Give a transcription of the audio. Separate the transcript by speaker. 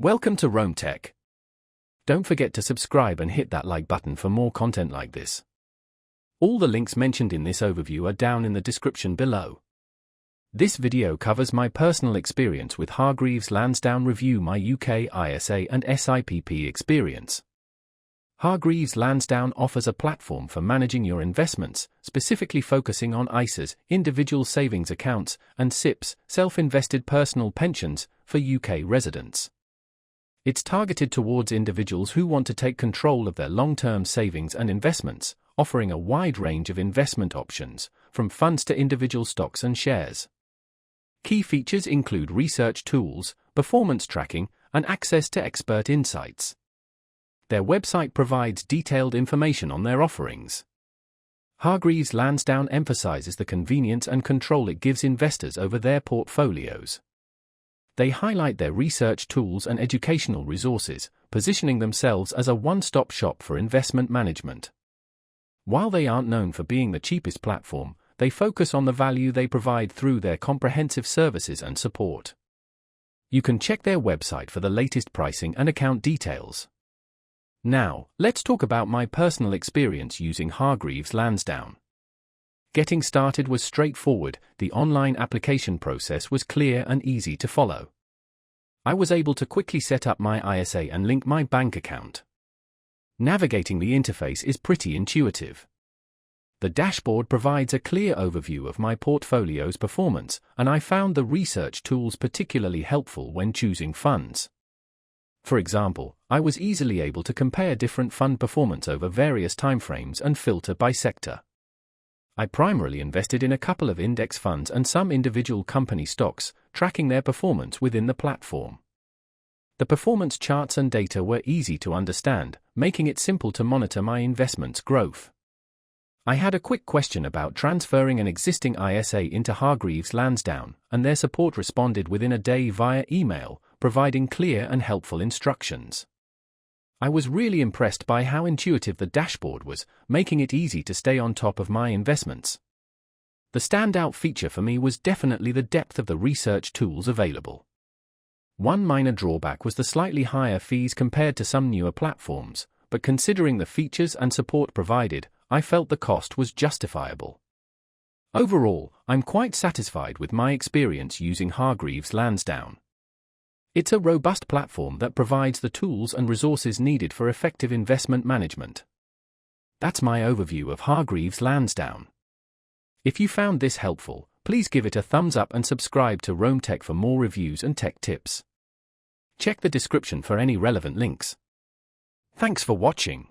Speaker 1: Welcome to Rome Tech. Don't forget to subscribe and hit that like button for more content like this. All the links mentioned in this overview are down in the description below. This video covers my personal experience with Hargreaves Lansdown. Review my UK ISA and SIPP experience. Hargreaves Lansdown offers a platform for managing your investments, specifically focusing on ISAs, individual savings accounts, and SIPPs, self-invested personal pensions, for UK residents. It's targeted towards individuals who want to take control of their long-term savings and investments, offering a wide range of investment options, from funds to individual stocks and shares. Key features include research tools, performance tracking, and access to expert insights. Their website provides detailed information on their offerings. Hargreaves Lansdown emphasizes the convenience and control it gives investors over their portfolios. They highlight their research tools and educational resources, positioning themselves as a one-stop shop for investment management. While they aren't known for being the cheapest platform, they focus on the value they provide through their comprehensive services and support. You can check their website for the latest pricing and account details. Now, let's talk about my personal experience using Hargreaves Lansdown. Getting started was straightforward. The online application process was clear and easy to follow. I was able to quickly set up my ISA and link my bank account. Navigating the interface is pretty intuitive. The dashboard provides a clear overview of my portfolio's performance, and I found the research tools particularly helpful when choosing funds. For example, I was easily able to compare different fund performance over various timeframes and filter by sector. I primarily invested in a couple of index funds and some individual company stocks, tracking their performance within the platform. The performance charts and data were easy to understand, making it simple to monitor my investment's growth. I had a quick question about transferring an existing ISA into Hargreaves Lansdown, and their support responded within a day via email, providing clear and helpful instructions. I was really impressed by how intuitive the dashboard was, making it easy to stay on top of my investments. The standout feature for me was definitely the depth of the research tools available. One minor drawback was the slightly higher fees compared to some newer platforms, but considering the features and support provided, I felt the cost was justifiable. Overall, I'm quite satisfied with my experience using Hargreaves Lansdown. It's a robust platform that provides the tools and resources needed for effective investment management. That's my overview of Hargreaves Lansdown. If you found this helpful, please give it a thumbs up and subscribe to Rome Tech for more reviews and tech tips. Check the description for any relevant links. Thanks for watching.